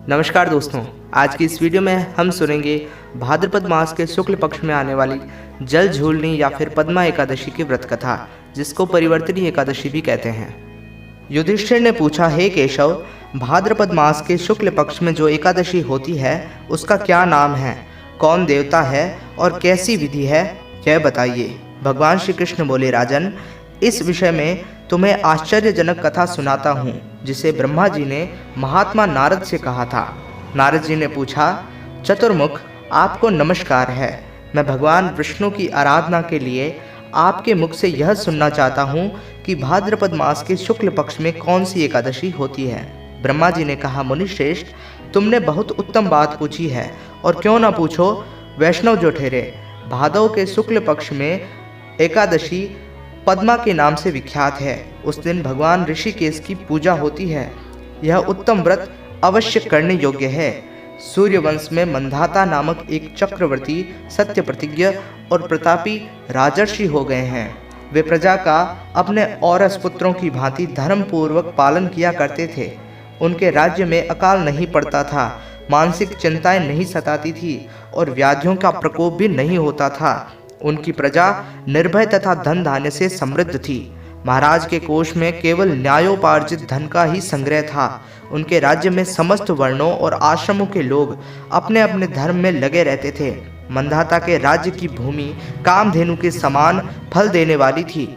नमस्कार दोस्तों। आज की इस वीडियो में हम सुनेंगे भाद्रपद मास के शुक्ल पक्ष में आने वाली जल झूलनी या फिर पद्मा एकादशी की व्रत कथा, जिसको परिवर्तनी एकादशी भी कहते हैं। युधिष्ठिर ने पूछा, हे केशव, भाद्रपद मास के शुक्ल पक्ष में जो एकादशी होती है उसका क्या नाम है, कौन देवता है और कैसी विधि है, यह बताइए। भगवान श्री कृष्ण बोले, राजन, इस विषय में तुम्हें आश्चर्यजनक कथा सुनाता हूँ, जिसे ब्रह्मा जी ने महात्मा नारद से कहा था। नारद जी ने पूछा, चतुर्मुख, आपको नमस्कार है। मैं भगवान विष्णु की आराधना के लिए आपके मुख से यह सुनना चाहता हूँ कि भाद्रपद मास के शुक्ल पक्ष में कौन सी एकादशी होती है। ब्रह्मा जी ने कहा, मुनिश्रेष्ठ, तुमने बहुत उत्तम बात पूछी है, और क्यों ना पूछो, वैष्णव जो ठहरे। भादव के शुक्ल पक्ष में एकादशी पद्मा के नाम से विख्यात है। उस दिन भगवान ऋषिकेश की पूजा होती है। यह उत्तम व्रत अवश्य करने योग्य है। सूर्यवंश में मंधाता नामक एक चक्रवर्ती सत्य प्रतिज्ञ और प्रतापी राजर्षि हो गए हैं। वे प्रजा का अपने औरस पुत्रों की भांति धर्म पूर्वक पालन किया करते थे। उनके राज्य में अकाल नहीं पड़ता था, मानसिक चिंताएं नहीं सताती थी और व्याधियों का प्रकोप भी नहीं होता था। उनकी प्रजा निर्भय तथा धन धान्य से समृद्ध थी। महाराज के कोष में केवल न्यायोपार्जित धन का ही संग्रह था। उनके राज्य में समस्त वर्णों और आश्रमों के लोग अपने अपने धर्म में लगे रहते थे। मंधाता के राज्य की भूमि कामधेनु के समान फल देने वाली थी।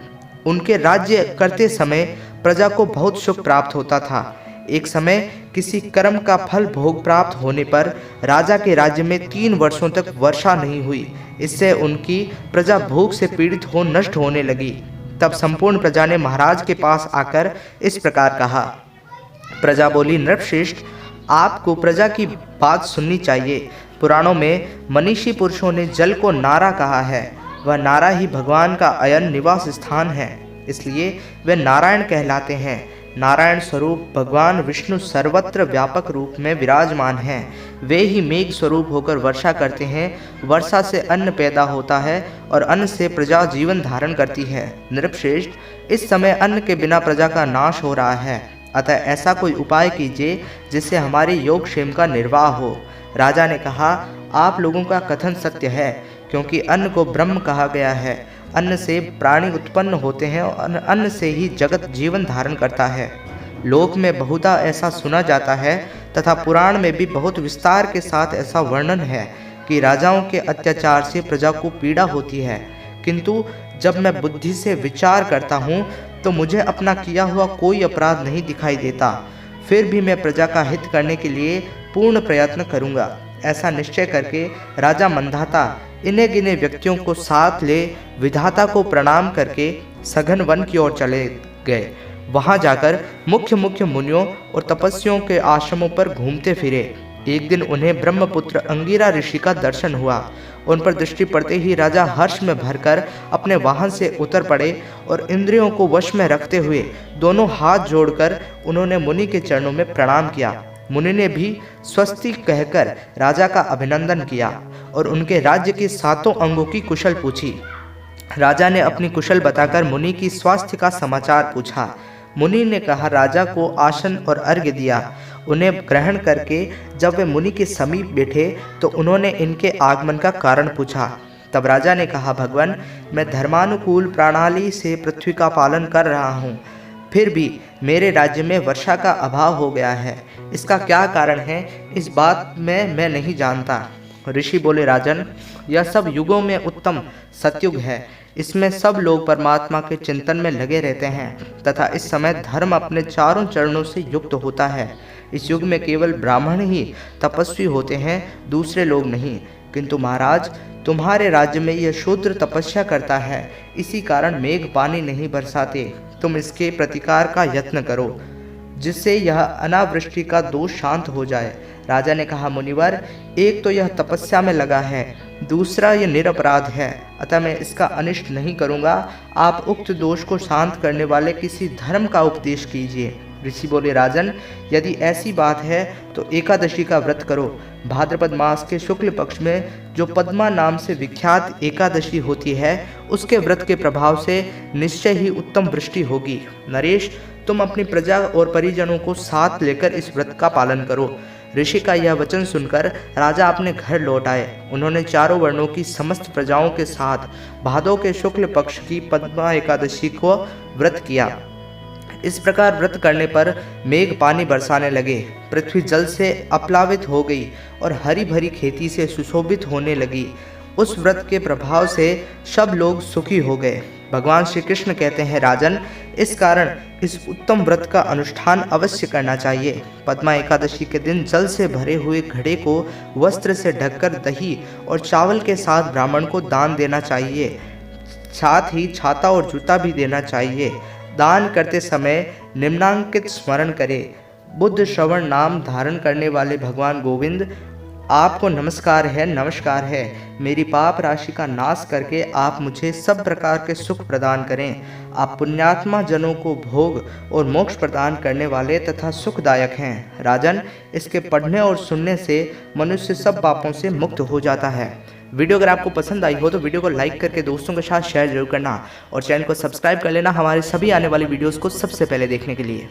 उनके राज्य करते समय प्रजा को बहुत सुख प्राप्त होता था। एक समय किसी कर्म का फल भोग प्राप्त होने पर राजा के राज्य में 3 वर्षों तक वर्षा नहीं हुई। इससे उनकी प्रजा भूख से पीड़ित हो नष्ट होने लगी। तब संपूर्ण प्रजा ने महाराज के पास आकर इस प्रकार कहा। प्रजा बोली, नृपश्रेष्ठ, आपको प्रजा की बात सुननी चाहिए। पुराणों में मनीषी पुरुषों ने जल को नारा कहा है। वह नारा ही भगवान का अयन निवास स्थान है, इसलिए वे नारायण कहलाते हैं। नारायण स्वरूप भगवान विष्णु सर्वत्र व्यापक रूप में विराजमान हैं। वे ही मेघ स्वरूप होकर वर्षा करते हैं। वर्षा से अन्न पैदा होता है और अन्न से प्रजा जीवन धारण करती है। नृपश्रेष्ठ, इस समय अन्न के बिना प्रजा का नाश हो रहा है, अतः ऐसा कोई उपाय कीजिए जिससे हमारे योगक्षेम का निर्वाह हो। राजा ने कहा, आप लोगों का कथन सत्य है, क्योंकि अन्न को ब्रह्म कहा गया है। अन्न से प्राणी उत्पन्न होते हैं और अन्न से ही जगत जीवन धारण करता है। लोक में बहुधा ऐसा सुना जाता है तथा पुराण में भी बहुत विस्तार के साथ ऐसा वर्णन है कि राजाओं के अत्याचार से प्रजा को पीड़ा होती है। किंतु जब मैं बुद्धि से विचार करता हूँ तो मुझे अपना किया हुआ कोई अपराध नहीं दिखाई देता। फिर भी मैं प्रजा का हित करने के लिए पूर्ण प्रयत्न करूँगा। ऐसा निश्चय करके राजा मंधाता इन्हें गिने व्यक्तियों को साथ ले विधाता को प्रणाम करके सघन वन की ओर चले गए। वहां जाकर मुख्य मुख्य मुनियों और तपस्वियों के आश्रमों पर घूमते फिरे। एक दिन उन्हें ब्रह्मपुत्र अंगिरा ऋषि का दर्शन हुआ। उन पर दृष्टि पड़ते ही राजा हर्ष में भरकर अपने वाहन से उतर पड़े और इंद्रियों को वश में रखते हुए दोनों हाथ जोड़कर उन्होंने मुनि के चरणों में प्रणाम किया। मुनि ने भी स्वस्ति कहकर राजा का अभिनंदन किया और उनके राज्य के 7 अंगों की कुशल पूछी। राजा ने अपनी कुशल बताकर मुनि की स्वास्थ्य का समाचार पूछा। मुनि ने कहा, राजा को आसन और अर्घ्य दिया। उन्हें ग्रहण करके जब वे मुनि के समीप बैठे तो उन्होंने इनके आगमन का कारण पूछा। तब राजा ने कहा, भगवान, मैं धर्मानुकूल प्रणाली से पृथ्वी का पालन कर रहा हूँ, फिर भी मेरे राज्य में वर्षा का अभाव हो गया है। इसका क्या कारण है, इस बात में मैं नहीं जानता। ऋषि बोले, राजन, यह सब युगों में उत्तम सतयुग है। इसमें सब लोग परमात्मा के चिंतन में लगे रहते हैं तथा इस समय धर्म अपने चारों चरणों से युक्त होता है। इस युग में केवल ब्राह्मण ही तपस्वी होते हैं, दूसरे लोग नहीं। किंतु महाराज, तुम्हारे राज्य में यह शूद्र तपस्या करता है, इसी कारण मेघ पानी नहीं बरसाते। तुम इसके प्रतिकार का यत्न करो, जिससे यह अनावृष्टि का दोष शांत हो जाए। राजा ने कहा, मुनिवर, एक तो यह तपस्या में लगा है, दूसरा यह निरपराध है, अतः मैं इसका अनिष्ट नहीं करूँगा। आप उक्त दोष को शांत करने वाले किसी धर्म का उपदेश कीजिए। ऋषि बोले, राजन, यदि ऐसी बात है तो एकादशी का व्रत करो। भाद्रपद मास के शुक्ल पक्ष में जो पद्मा नाम से विख्यात एकादशी होती है, उसके व्रत के प्रभाव से निश्चय ही उत्तम वृष्टि होगी। नरेश, तुम अपनी प्रजा और परिजनों को साथ लेकर इस व्रत का पालन करो। ऋषि का यह वचन सुनकर राजा अपने घर लौट आए। उन्होंने चारों वर्णों की समस्त प्रजाओं के साथ भादों के शुक्ल पक्ष की पद्मा एकादशी को व्रत किया। इस प्रकार व्रत करने पर मेघ पानी बरसाने लगे, पृथ्वी जल से अपलावित हो गई और हरी भरी खेती से सुशोभित होने लगी। उस व्रत के प्रभाव से सब लोग सुखी हो गए। भगवान श्री कृष्ण कहते हैं, राजन, इस कारण इस उत्तम व्रत का अनुष्ठान अवश्य करना चाहिए। पद्मा एकादशी के दिन जल से भरे हुए घड़े को वस्त्र से ढककर दही और चावल के साथ ब्राह्मण को दान देना चाहिए। साथ ही छाता और जूता भी देना चाहिए। दान करते समय निम्नांकित स्मरण करें। बुद्ध श्रवण नाम धारण करने वाले भगवान गोविंद, आपको नमस्कार है, नमस्कार है। मेरी पाप राशि का नाश करके आप मुझे सब प्रकार के सुख प्रदान करें। आप पुण्यात्मा जनों को भोग और मोक्ष प्रदान करने वाले तथा सुखदायक हैं। राजन, इसके पढ़ने और सुनने से मनुष्य सब पापों से मुक्त हो जाता है। वीडियो अगर आपको पसंद आई हो तो वीडियो को लाइक करके दोस्तों के साथ शेयर जरूर करना और चैनल को सब्सक्राइब कर लेना हमारे सभी आने वाली वीडियोस को सबसे पहले देखने के लिए।